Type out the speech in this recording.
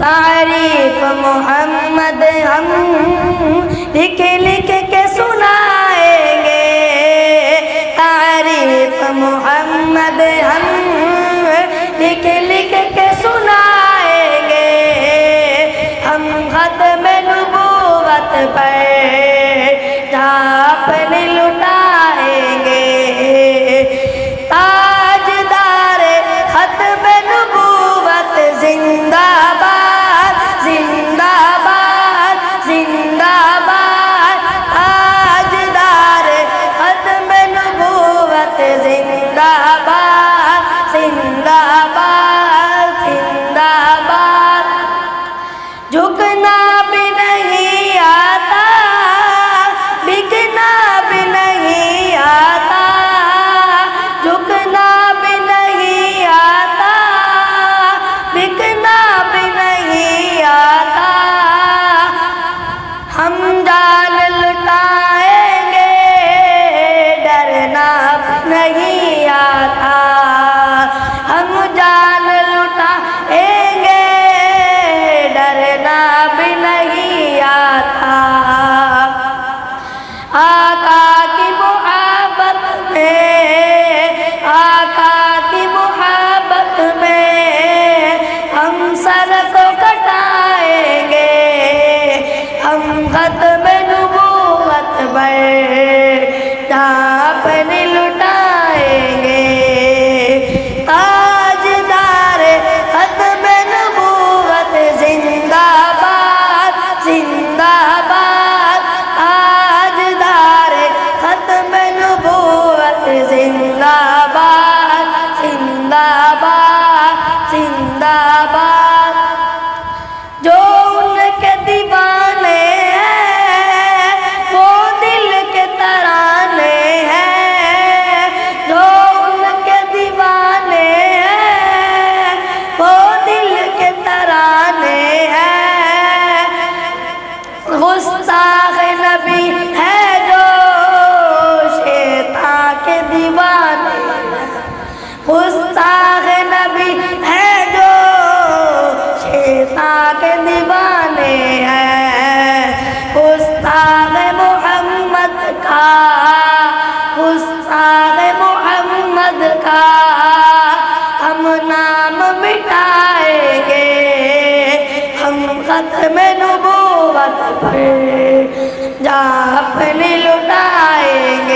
تعریف محمد ہم لکھ لکھ کے سنائیں گے، تعریف محمد ہم لکھ لکھ کے سنائیں گے، ہم ختم نبوت پر جھاپن لٹائیں گے، تاجدار ختم نبوت زندہ باد زندہ باد زندہ باد، تاجدار ختم نبوت زندہ باد زندہ باد زندہ باد، جھکنا بھی نہیں آتا بکنا بھی نہیں آتا، جھکنا بھی نہیں آتا بکنا بھی نہیں آتا، ہم جان لٹائیں گے ڈرنا بھی نہیں آتا، ہم جان لٹائیں گے ڈرنا بھی نہیں آتا، آقا کی محبت میں آقا کی محبت میں ہم سر کو کٹائیں گے، ہم ختم نبوت پر جھاپن لٹائیں گے، تاجدار ختم نبوت زندہ باد زندہ باد، تاجدار ختم نبوت زندہ باد زندہ باد زندہ باد، جو ان کے دیوانے ہیں وہ دل کے ترانے ہیں، جو ان کے دیوانے ہیں وہ دل کے ترانے ہیں، گستاخ نبی ہے جو شیطان کے دیوانے ہیں، گستاخ نبی ہے جو شیطان کے دیوانے ہیں، گستاخ محمد کا گستاخ محمد کا ہم نام مٹائیں گے، ہم ختم نبوت پر جھاپن لٹائیں گے۔